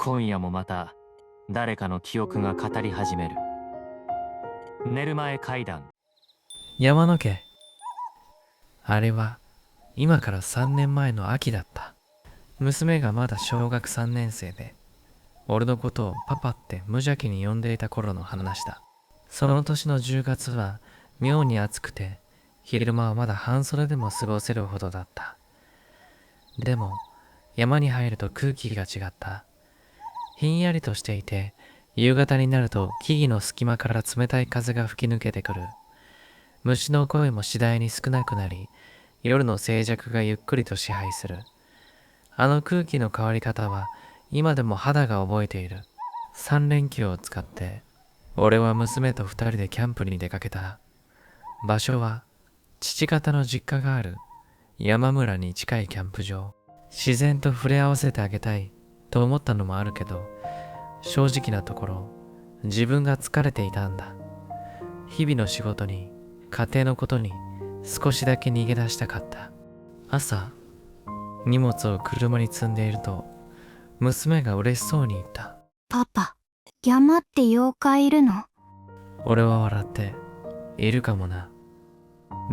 今夜もまた誰かの記憶が語り始める。寝る前怪談。山の家。あれは今から3年前の秋だった。娘がまだ小学3年生で、俺のことをパパって無邪気に呼んでいた頃の話だ。その年の10月は妙に暑くて、昼間はまだ半袖でも過ごせるほどだった。でも山に入ると空気が違った。ひんやりとしていて、夕方になると木々の隙間から冷たい風が吹き抜けてくる。虫の声も次第に少なくなり、夜の静寂がゆっくりと支配する。あの空気の変わり方は今でも肌が覚えている。3連休を使って俺は娘と2人でキャンプに出かけた。場所は父方の実家がある山村に近いキャンプ場。自然と触れ合わせてあげたいと思ったのもあるけど、正直なところ自分が疲れていたんだ。日々の仕事に家庭のことに少しだけ逃げ出したかった。朝、荷物を車に積んでいると娘が嬉しそうに言った。パパ、山って妖怪いるの？俺は笑って、いるかもな。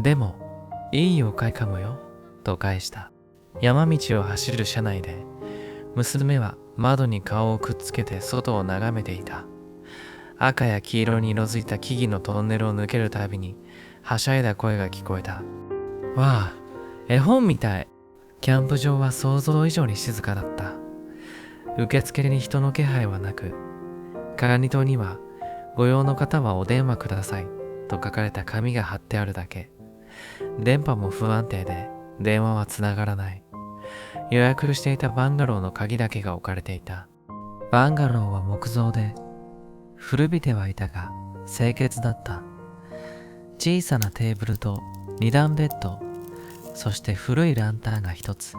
でもいい妖怪かもよと返した。山道を走る車内で娘は窓に顔をくっつけて外を眺めていた。赤や黄色に色づいた木々のトンネルを抜けるたびにはしゃいだ声が聞こえた。わあ、絵本みたい。キャンプ場は想像以上に静かだった。受付に人の気配はなく、管理棟にはご用の方はお電話くださいと書かれた紙が貼ってあるだけ。電波も不安定で電話はつながらない。予約していたバンガローの鍵だけが置かれていた。バンガローは木造で古びてはいたが清潔だった。小さなテーブルと二段ベッド、そして古いランタンが一つ。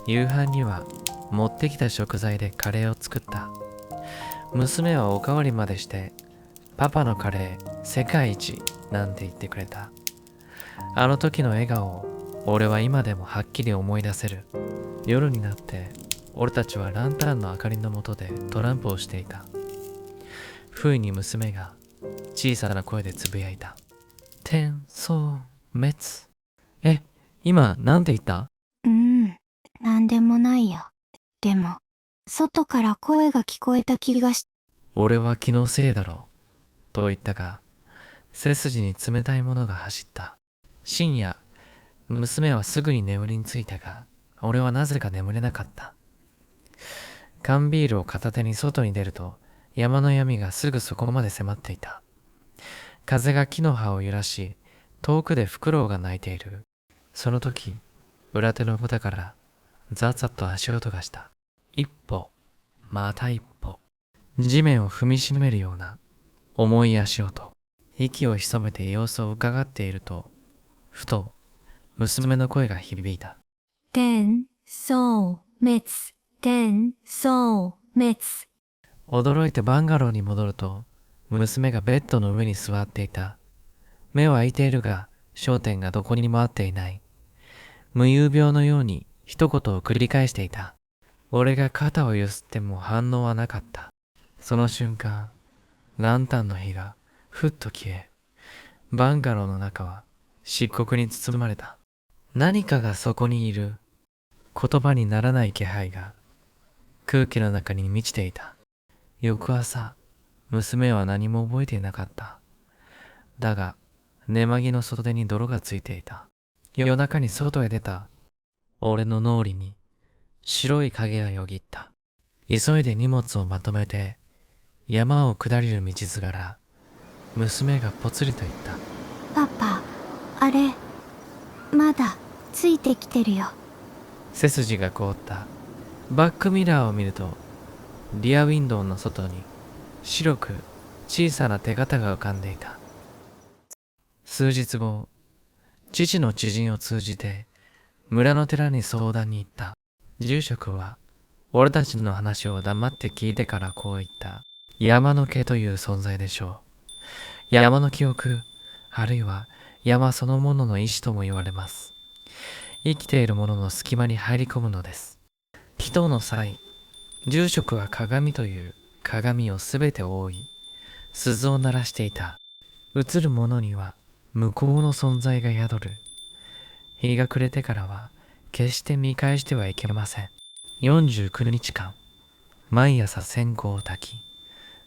夕飯には持ってきた食材でカレーを作った。娘はおかわりまでして、パパのカレー世界一なんて言ってくれた。あの時の笑顔を俺は今でもはっきり思い出せる。夜になって俺たちはランタンの明かりの下でトランプをしていた。不意に娘が小さな声でつぶやいた。天相滅。今なんて言った？なんでもないよ。でも、外から声が聞こえた気がし…俺は気のせいだろうと言ったが、背筋に冷たいものが走った。深夜、娘はすぐに眠りについたが、俺はなぜか眠れなかった。缶ビールを片手に外に出ると、山の闇がすぐそこまで迫っていた。風が木の葉を揺らし、遠くでフクロウが鳴いている。その時、裏手の蓋からザッザッと足音がした。一歩、また一歩。地面を踏みしめるような重い足音。息を潜めて様子を伺っていると、ふと娘の声が響いた。天相滅、天相滅。驚いてバンガローに戻ると、娘がベッドの上に座っていた。目は開いているが、焦点がどこにも合っていない。無遊病のように一言を繰り返していた。俺が肩をゆすっても反応はなかった。その瞬間、ランタンの火がふっと消え、バンガローの中は漆黒に包まれた。何かがそこにいる。言葉にならない気配が空気の中に満ちていた。翌朝、娘は何も覚えていなかった。だが、寝間着の袖に泥がついていた。夜中に外へ出た俺の脳裏に白い影がよぎった。急いで荷物をまとめて山を下りる道すがら、娘がぽつりと言った。パパ、あれ、まだついてきてるよ。背筋が凍った。バックミラーを見ると、リアウィンドウの外に白く小さな手形が浮かんでいた。数日後、父の知人を通じて村の寺に相談に行った。住職は俺たちの話を黙って聞いてからこう言った。山の気という存在でしょう。山の記憶、あるいは山そのものの意志とも言われます。生きているものの隙間に入り込むのです。祈祷の際、住職は鏡という鏡をすべて覆い、鈴を鳴らしていた。映るものには向こうの存在が宿る。日が暮れてからは決して見返してはいけません。49日間、毎朝線香を焚き、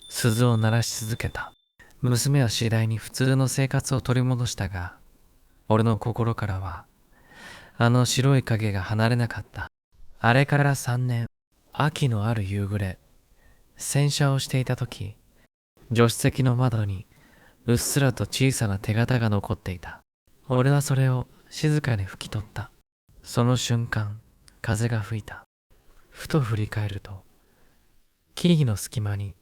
鈴を鳴らし続けた。娘は次第に普通の生活を取り戻したが、俺の心からは、あの白い影が離れなかった。あれから3年、秋のある夕暮れ、洗車をしていた時、助手席の窓にうっすらと小さな手形が残っていた。俺はそれを静かに拭き取った。その瞬間、風が吹いた。ふと振り返ると、木々の隙間に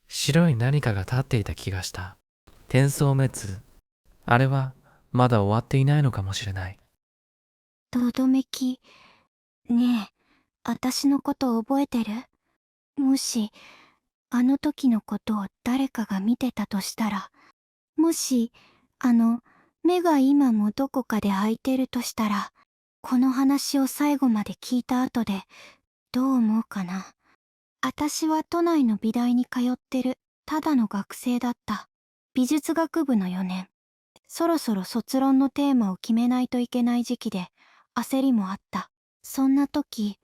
白い何かが立っていた気がした。転送滅。あれはまだ終わっていないのかもしれない。どどめき、ねえ、私のこと覚えてる？もし、あの時のことを誰かが見てたとしたら、もし、目が今もどこかで開いてるとしたら、この話を最後まで聞いた後で、どう思うかな。私は都内の美大に通ってる、ただの学生だった。美術学部の4年。そろそろ卒論のテーマを決めないといけない時期で、焦りもあった。そんな時、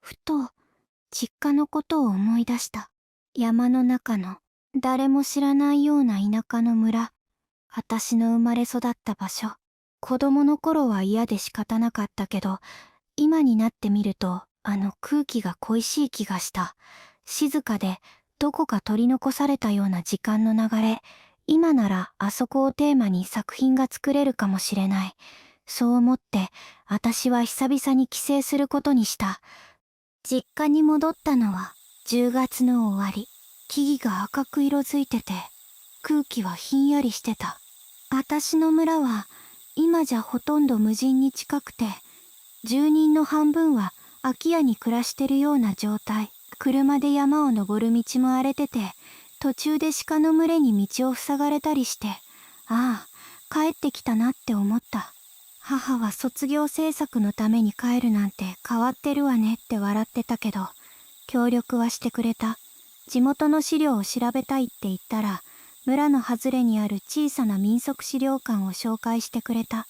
ふと、実家のことを思い出した。山の中の、誰も知らないような田舎の村。私の生まれ育った場所。子供の頃は嫌で仕方なかったけど、今になってみると、空気が恋しい気がした。静かで、どこか取り残されたような時間の流れ。今ならあそこをテーマに作品が作れるかもしれない。そう思って、私は久々に帰省することにした。実家に戻ったのは10月の終わり。木々が赤く色づいてて、空気はひんやりしてた。私の村は今じゃほとんど無人に近くて、住人の半分は空き家に暮らしてるような状態。車で山を登る道も荒れてて、途中で鹿の群れに道を塞がれたりして、ああ、帰ってきたなって思った。母は卒業制作のために帰るなんて変わってるわねって笑ってたけど、協力はしてくれた。地元の資料を調べたいって言ったら、村の外れにある小さな民俗資料館を紹介してくれた。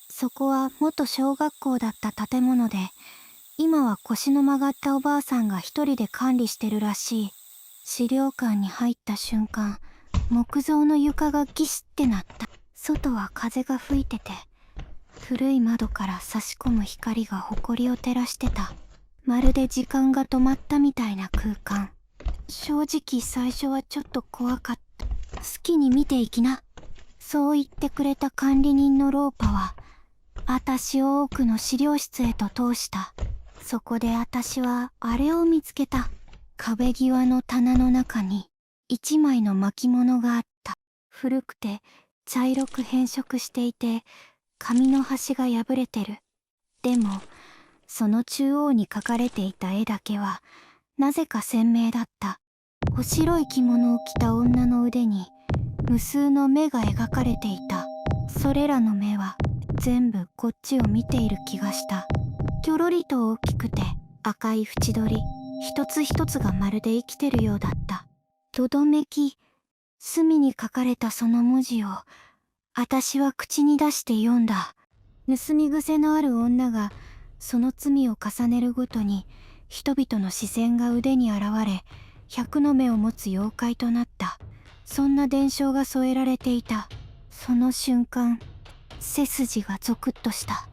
そこは元小学校だった建物で、今は腰の曲がったおばあさんが一人で管理してるらしい。資料館に入った瞬間、木造の床がギシってなった。外は風が吹いてて、古い窓から差し込む光が埃を照らしてた。まるで時間が止まったみたいな空間。正直最初はちょっと怖かった。好きに見ていきな。そう言ってくれた管理人のローパは、私を奥の資料室へと通した。そこで私はあれを見つけた。壁際の棚の中に一枚の巻物があった。古くて茶色く変色していて、紙の端が破れてる。でも、その中央に描かれていた絵だけは、なぜか鮮明だった。お白い着物を着た女の腕に、無数の目が描かれていた。それらの目は、全部こっちを見ている気がした。きょろりと大きくて赤い縁取り、一つ一つがまるで生きてるようだった。とどめき、隅に書かれたその文字を、私は口に出して読んだ。盗み癖のある女が、その罪を重ねるごとに、人々の視線が腕に現れ、100の目を持つ妖怪となった。そんな伝承が添えられていた。その瞬間、背筋がゾクッとした。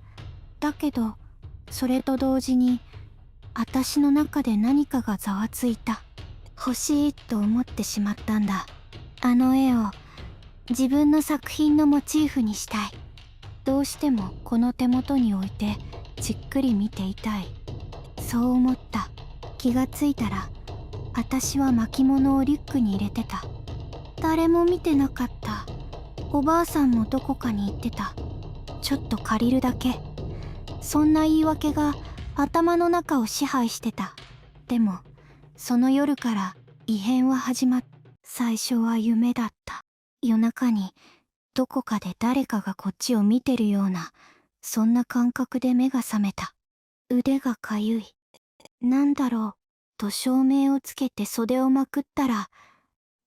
だけど、それと同時に、私の中で何かがざわついた。欲しいと思ってしまったんだ。あの絵を自分の作品のモチーフにしたい。どうしてもこの手元に置いてじっくり見ていたい。そう思った。気がついたら、私は巻物をリュックに入れてた。誰も見てなかった。おばあさんもどこかに行ってた。ちょっと借りるだけ。そんな言い訳が頭の中を支配してた。でも、その夜から異変は始まった。最初は夢だった。夜中にどこかで誰かがこっちを見てるような、そんな感覚で目が覚めた。腕がかゆい。なんだろう。と照明をつけて袖をまくったら、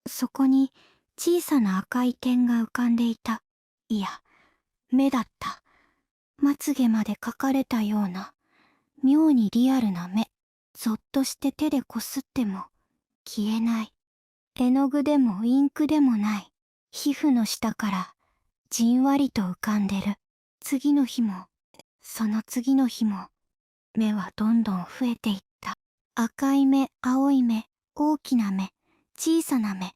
そこに小さな赤い点が浮かんでいた。いや、目だった。まつげまで描かれたような、妙にリアルな目。ぞっとして手でこすっても消えない。絵の具でもインクでもない。皮膚の下からじんわりと浮かんでる。次の日も、その次の日も、目はどんどん増えていった。赤い目、青い目、大きな目、小さな目。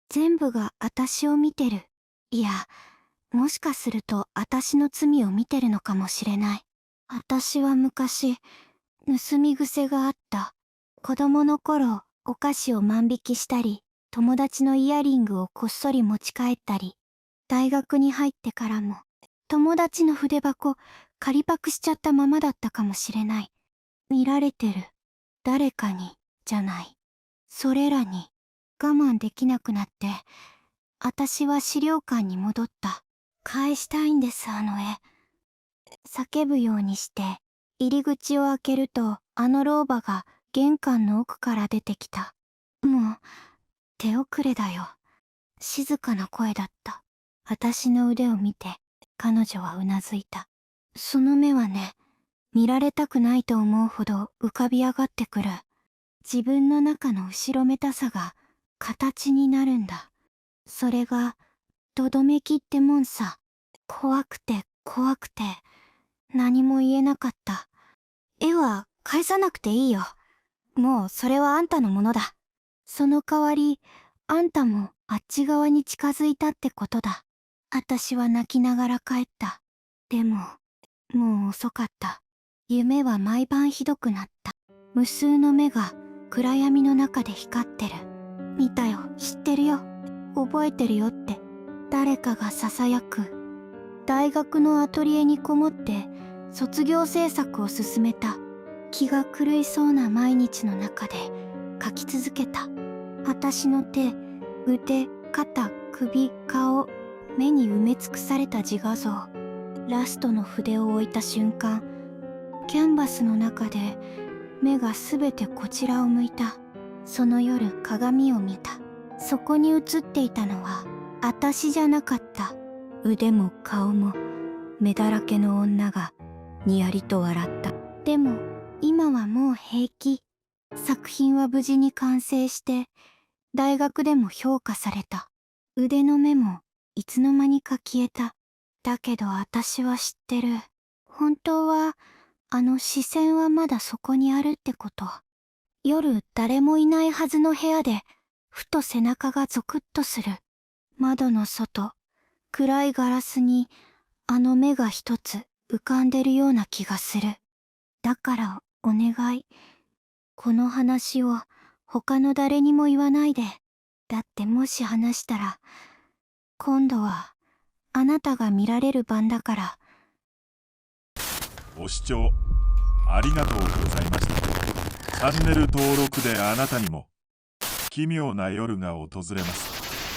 全部が私を見てる。いや、もしかすると私の罪を見てるのかもしれない。私は昔、盗み癖があった。子供の頃、お菓子を万引きしたり、友達のイヤリングをこっそり持ち帰ったり、大学に入ってからも、友達の筆箱、借りパクしちゃったままだったかもしれない。見られてる。誰かに、じゃない。それらに、我慢できなくなって、私は資料館に戻った。返したいんです、あの絵。叫ぶようにして、入り口を開けると、あの老婆が玄関の奥から出てきた。もう、手遅れだよ。静かな声だった。私の腕を見て、彼女はうなずいた。その目はね、見られたくないと思うほど浮かび上がってくる。自分の中の後ろめたさが形になるんだ。それが、どどめきってもんさ。怖くて怖くて、何も言えなかった。絵は返さなくていいよ。もうそれはあんたのものだ。その代わり、あんたもあっち側に近づいたってことだ。私は泣きながら帰った。でも、もう遅かった。夢は毎晩ひどくなった。無数の目が暗闇の中で光ってる。見たよ、知ってるよ、覚えてるよって誰かが囁く。大学のアトリエにこもって卒業制作を進めた。気が狂いそうな毎日の中で描き続けた。私の手、腕、肩、首、顔、目に埋め尽くされた自画像。ラストの筆を置いた瞬間、キャンバスの中で目がすべてこちらを向いた。その夜鏡を見た。そこに映っていたのは私じゃなかった。腕も顔も目だらけの女がにやりと笑った。でも今はもう平気。作品は無事に完成して大学でも評価された。腕の目もいつの間にか消えた。だけど私は知ってる。本当はあの視線はまだそこにあるってこと。夜誰もいないはずの部屋でふと背中がゾクッとする。窓の外、暗いガラスにあの目が一つ浮かんでるような気がする。だからお願い。この話を他の誰にも言わないで。だってもし話したら、今度はあなたが見られる番だから。ご視聴ありがとうございました。チャンネル登録であなたにも奇妙な夜が訪れます。